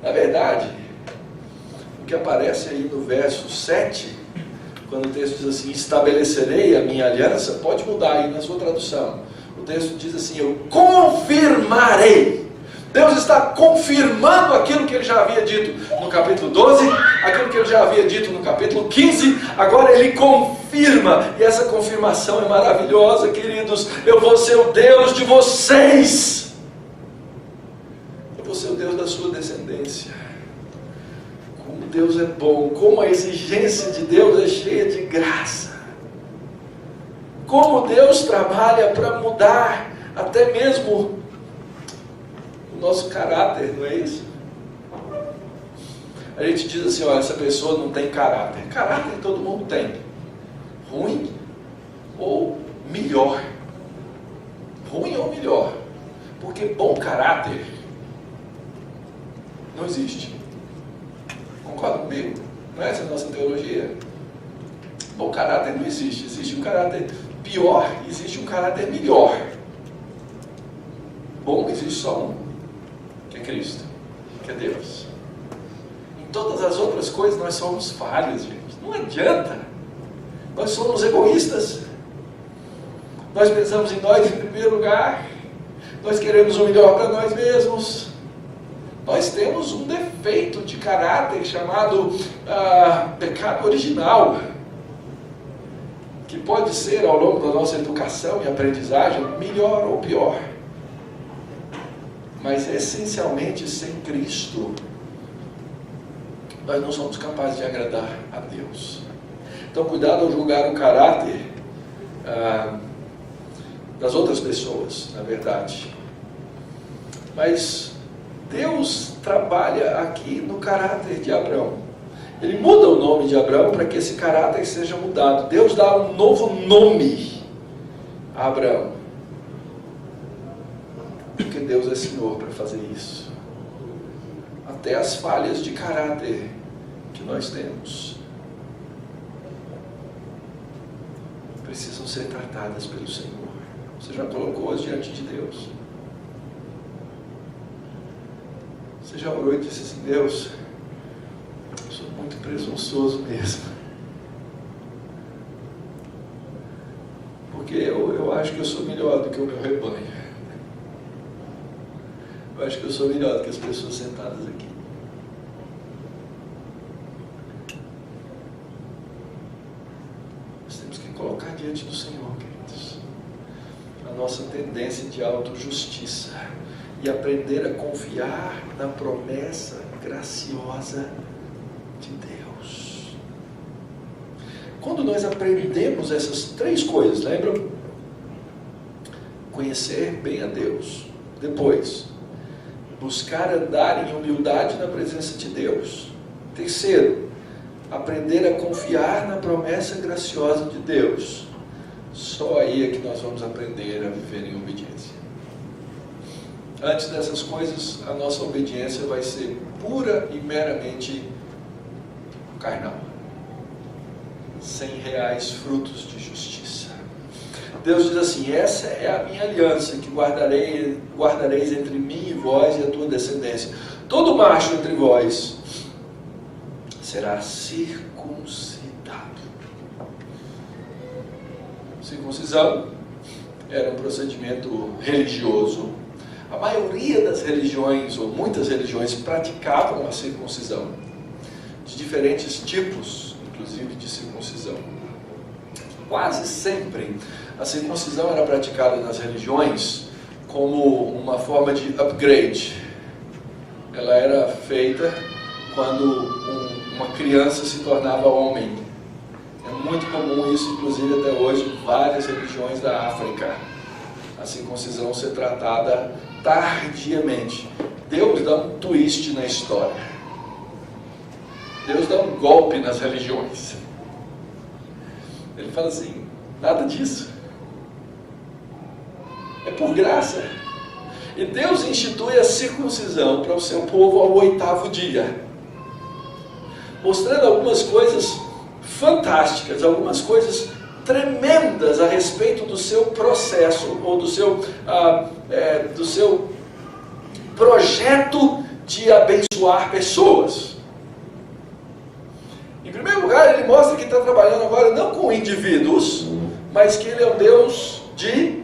Na verdade, o que aparece aí no verso 7, quando o texto diz assim, estabelecerei a minha aliança, pode mudar aí na sua tradução. O texto diz assim, eu confirmarei. Deus está confirmando aquilo que ele já havia dito no capítulo 12, aquilo que ele já havia dito no capítulo 15, agora ele confirma, e essa confirmação é maravilhosa, queridos. Eu vou ser o Deus de vocês, eu vou ser o Deus da sua descendência. Como Deus é bom, como a exigência de Deus é cheia de graça, como Deus trabalha para mudar até mesmo o nosso caráter, não é isso? A gente diz assim, olha, essa pessoa não tem caráter. Caráter todo mundo tem, ruim ou melhor, porque bom caráter não existe. Concorda comigo? Não é essa a nossa teologia? Bom caráter não existe. Existe um caráter pior, existe um caráter melhor. Bom, existe só um, que é Cristo, que é Deus. Em todas as outras coisas nós somos falhos, gente. Não adianta. Nós somos egoístas. Nós pensamos em nós em primeiro lugar. Nós queremos o melhor para nós mesmos. Nós temos um defeito de caráter chamado pecado original, que pode ser, ao longo da nossa educação e aprendizagem, melhor ou pior. Mas, essencialmente, sem Cristo, nós não somos capazes de agradar a Deus. Então, cuidado ao julgar o caráter das outras pessoas, na verdade. Mas Deus trabalha aqui no caráter de Abraão. Ele muda o nome de Abraão para que esse caráter seja mudado. Deus dá um novo nome a Abraão, porque Deus é Senhor para fazer isso. Até as falhas de caráter que nós temos, precisam ser tratadas pelo Senhor. Você já colocou-as diante de Deus? Você já orou e disse assim: Deus, eu sou muito presunçoso mesmo, porque eu acho que eu sou melhor do que o meu rebanho. Eu acho que eu sou melhor do que as pessoas sentadas aqui. Nós temos que colocar diante do Senhor, queridos, a nossa tendência de autojustiça e aprender a confiar na promessa graciosa de Deus. Quando nós aprendemos essas três coisas, lembram? Conhecer bem a Deus. Depois, buscar andar em humildade na presença de Deus. Terceiro, aprender a confiar na promessa graciosa de Deus. Só aí é que nós vamos aprender a viver em obediência. Antes dessas coisas, a nossa obediência vai ser pura e meramente carnal, sem reais frutos de justiça. Deus diz assim: essa é a minha aliança que guardareis entre mim e vós e a tua descendência. Todo macho entre vós será circuncidado. Circuncisão era um procedimento religioso. A maioria das religiões, ou muitas religiões, praticavam a circuncisão, de diferentes tipos, inclusive de circuncisão. Quase sempre a circuncisão era praticada nas religiões como uma forma de upgrade. Ela era feita quando uma criança se tornava homem. É muito comum isso, inclusive até hoje, em várias religiões da África. A circuncisão ser tratada tardiamente. Deus dá um twist na história. Deus dá um golpe nas religiões. Ele fala assim: nada disso. É por graça. E Deus institui a circuncisão para o seu povo ao 8º dia, mostrando algumas coisas fantásticas, algumas coisas tremendas a respeito do seu processo, ou do seu projeto de abençoar pessoas. Em primeiro lugar, ele mostra que está trabalhando agora não com indivíduos, mas que ele é um Deus de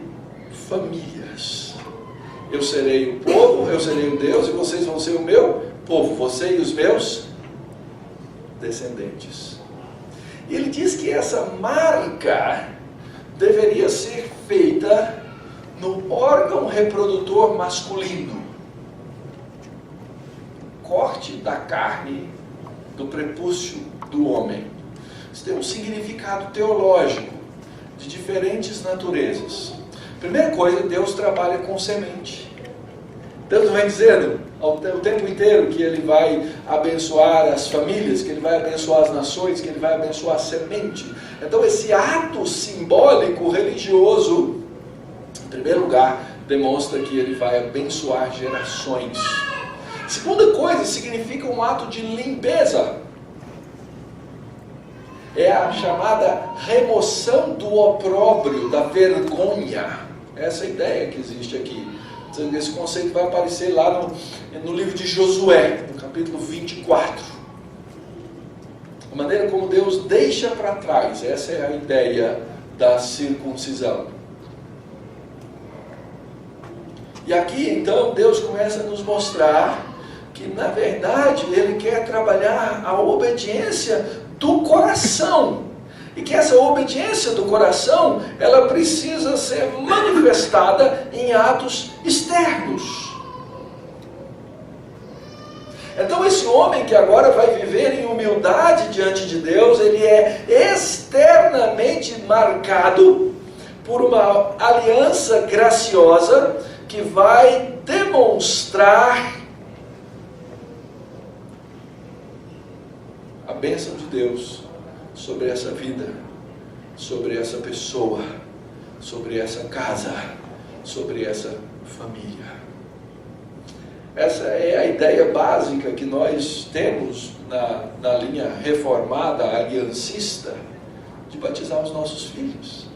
famílias. Eu serei o povo, eu serei o Deus, e vocês vão ser o meu povo, você e os meus descendentes. E ele diz que essa marca deveria ser feita no órgão reprodutor masculino. Corte da carne do prepúcio do homem. Isso tem um significado teológico de diferentes naturezas. Primeira coisa, Deus trabalha com semente. Deus não vem dizendo o tempo inteiro que Ele vai abençoar as famílias, que Ele vai abençoar as nações, que Ele vai abençoar a semente. Então esse ato simbólico religioso, em primeiro lugar, demonstra que Ele vai abençoar gerações. Segunda coisa, significa um ato de limpeza. É a chamada remoção do opróbrio, da vergonha. Essa é a ideia que existe aqui. Esse conceito vai aparecer lá no livro de Josué, no capítulo 24. A maneira como Deus deixa para trás, essa é a ideia da circuncisão. E aqui então Deus começa a nos mostrar que na verdade Ele quer trabalhar a obediência do coração. E que essa obediência do coração, ela precisa ser manifestada em atos externos. Então esse homem que agora vai viver em humildade diante de Deus, ele é externamente marcado por uma aliança graciosa que vai demonstrar a bênção de Deus sobre essa vida, sobre essa pessoa, sobre essa casa, sobre essa família. Essa é a ideia básica que nós temos na linha reformada, aliancista, de batizar os nossos filhos.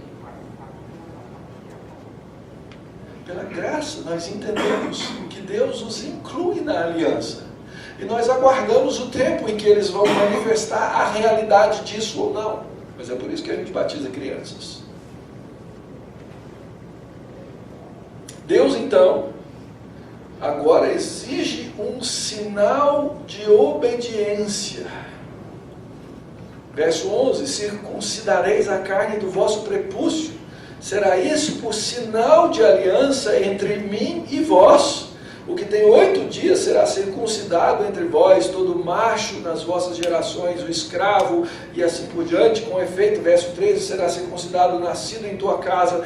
Pela graça, nós entendemos que Deus nos inclui na aliança. E nós aguardamos o tempo em que eles vão manifestar a realidade disso ou não. Mas é por isso que a gente batiza crianças. Deus, então, agora exige um sinal de obediência. Verso 11: circuncidareis a carne do vosso prepúcio. Será isso por sinal de aliança entre mim e vós. O que tem 8 dias será circuncidado entre vós, todo macho nas vossas gerações, o escravo, e assim por diante. Com efeito, verso 13, será circuncidado o nascido em tua casa,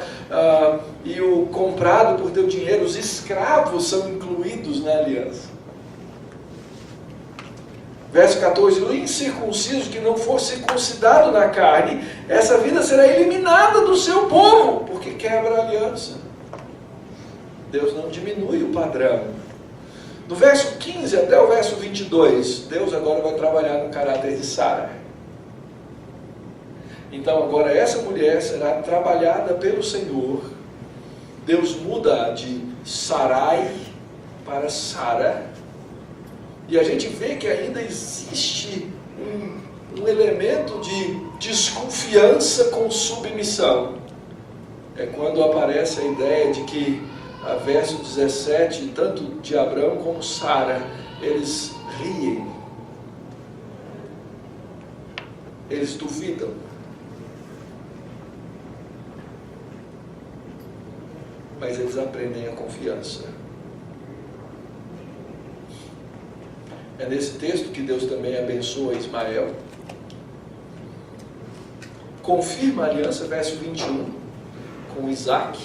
e o comprado por teu dinheiro. Os escravos são incluídos na aliança. Verso 14: o incircunciso que não for circuncidado na carne, essa vida será eliminada do seu povo, porque quebra a aliança. Deus não diminui o padrão. Do verso 15 até o verso 22, Deus agora vai trabalhar no caráter de Sara. Então agora essa mulher será trabalhada pelo Senhor. Deus muda de Sarai para Sara. E a gente vê que ainda existe um elemento de desconfiança com submissão. É quando aparece a ideia de que, a verso 17, tanto de Abraão como Sara, eles riem. Eles duvidam. Mas eles aprendem a confiança. É nesse texto que Deus também abençoa Ismael. Confirma a aliança, verso 21, com Isaac.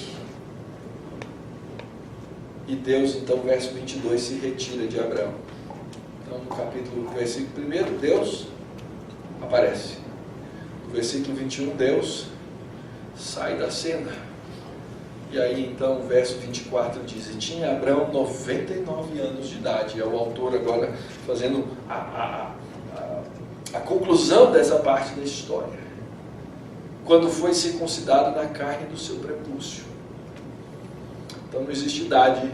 E Deus, então, verso 22, se retira de Abraão. Então, no versículo 1, Deus aparece. No versículo 21, Deus sai da cena. E aí, então, o verso 24 diz: e tinha Abraão 99 anos de idade. É o autor agora fazendo a conclusão dessa parte da história. Quando foi circuncidado na carne do seu prepúcio. Então não existe idade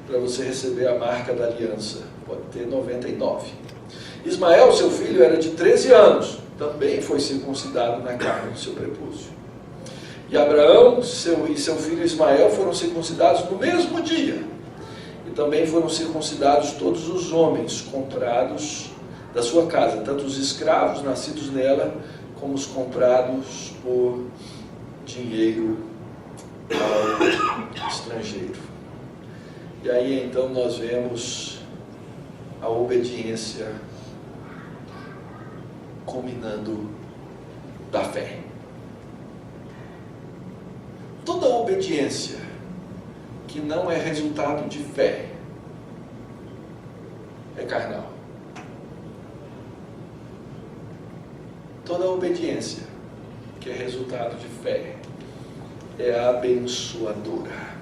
para você receber a marca da aliança. Pode ter 99. Ismael, seu filho, era de 13 anos. Também foi circuncidado na carne do seu prepúcio. E Abraão e seu filho Ismael foram circuncidados no mesmo dia. E também foram circuncidados todos os homens comprados da sua casa, tanto os escravos nascidos nela, como os comprados por dinheiro ao estrangeiro. E aí então nós vemos a obediência culminando da fé. Toda obediência que não é resultado de fé é carnal. Toda obediência que é resultado de fé é abençoadora.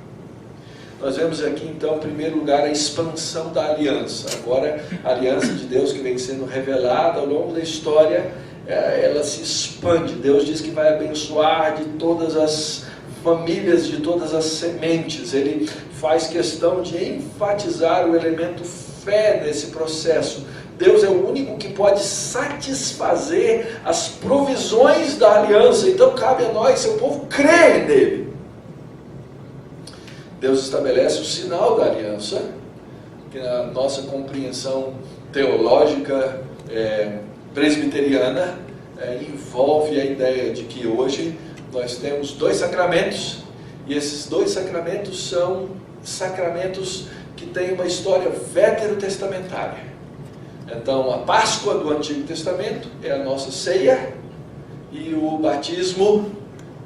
Nós vemos aqui então, em primeiro lugar, a expansão da aliança. Agora, a aliança de Deus que vem sendo revelada ao longo da história, ela se expande. Deus diz que vai abençoar de todas as famílias, de todas as sementes. Ele faz questão de enfatizar o elemento fé nesse processo. Deus é o único que pode satisfazer as provisões da aliança. Então cabe a nós, seu povo, crer nele. Deus estabelece o sinal da aliança, que na nossa compreensão teológica presbiteriana envolve a ideia de que hoje nós temos 2 sacramentos, e esses 2 sacramentos são sacramentos que têm uma história veterotestamentária. Então, a Páscoa do Antigo Testamento é a nossa ceia, e o batismo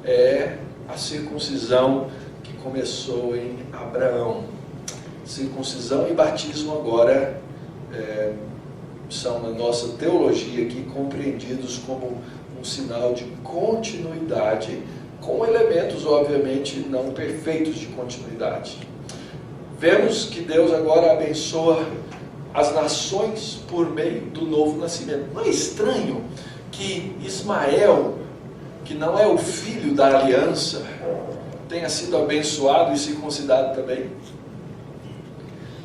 é a circuncisão que começou em Abraão. Circuncisão e batismo agora são, na nossa teologia aqui, compreendidos como um sinal de continuidade, com elementos, obviamente, não perfeitos de continuidade. Vemos que Deus agora abençoa as nações por meio do novo nascimento. Não é estranho que Ismael, que não é o filho da aliança, tenha sido abençoado e circuncidado também.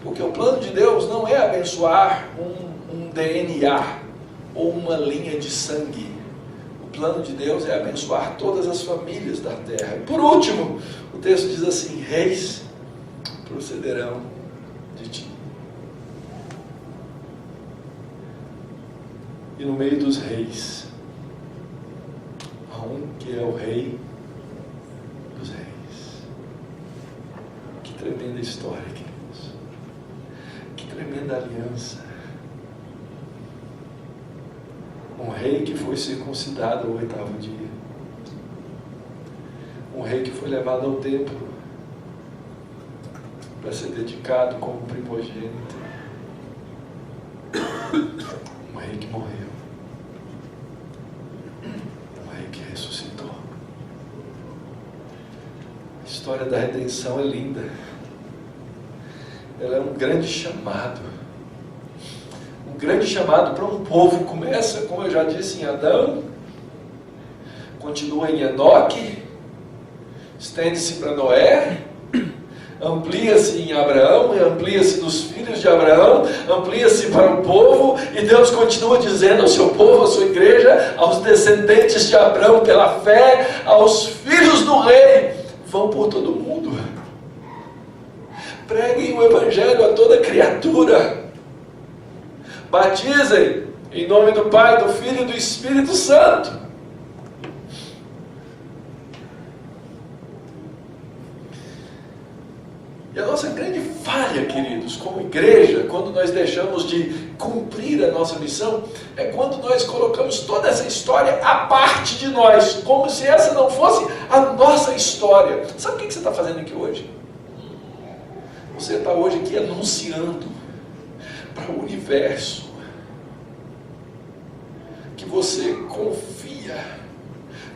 Porque o plano de Deus não é abençoar um DNA ou uma linha de sangue. O plano de Deus é abençoar todas as famílias da terra. E por último, o texto diz assim: reis procederão de ti. E no meio dos reis, há um que é o rei dos reis. Que tremenda história, queridos. Que tremenda aliança. Um rei que foi circuncidado ao 8º dia. Um rei que foi levado ao templo para ser dedicado como primogênito. Um rei que morreu. Um rei que ressuscitou. A história da redenção é linda. Ela é um grande chamado. Um grande chamado para um povo. Começa, como eu já disse, em Adão, continua em Enoque, estende-se para Noé, amplia-se em Abraão, e amplia-se nos filhos de Abraão, amplia-se para o povo, e Deus continua dizendo ao seu povo, à sua igreja, aos descendentes de Abraão pela fé, aos filhos do rei: vão por todo o mundo, preguem o evangelho a toda criatura, batizem em nome do Pai, do Filho e do Espírito Santo. E a nossa grande falha, queridos, como igreja, quando nós deixamos de cumprir a nossa missão, é quando nós colocamos toda essa história à parte de nós, como se essa não fosse a nossa história. Sabe o que você está fazendo aqui hoje? Você está hoje aqui anunciando para o universo que você confia,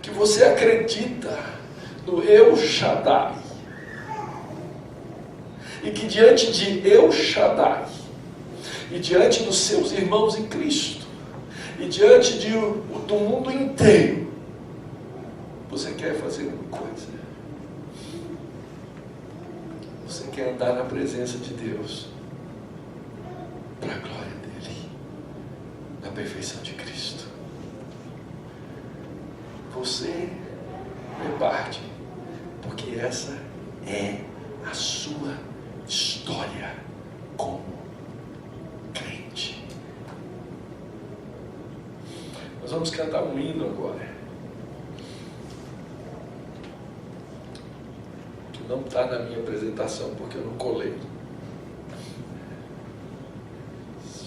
que você acredita no El Shaddai. E que diante de El Shaddai, e diante dos seus irmãos em Cristo, e diante do mundo inteiro, você quer fazer uma coisa. Você quer andar na presença de Deus, para a glória dEle, na perfeição de Cristo. Você é parte, porque essa é a sua história como crente. Nós vamos cantar um hino agora, que não está na minha apresentação porque eu não colei.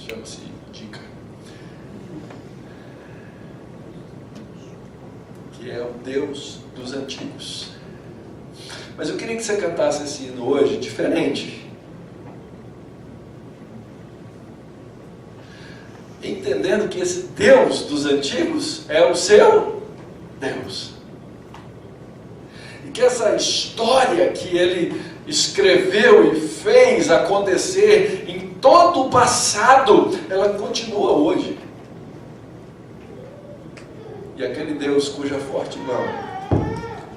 Chama-se Dica, que é o Deus dos antigos. Mas eu queria que você cantasse esse hino hoje diferente. Entendendo que esse Deus dos antigos é o seu Deus. E que essa história que Ele escreveu e fez acontecer em todo o passado, ela continua hoje. E aquele Deus cuja forte mão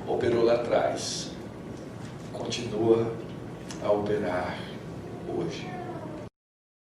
operou lá atrás, continua a operar hoje.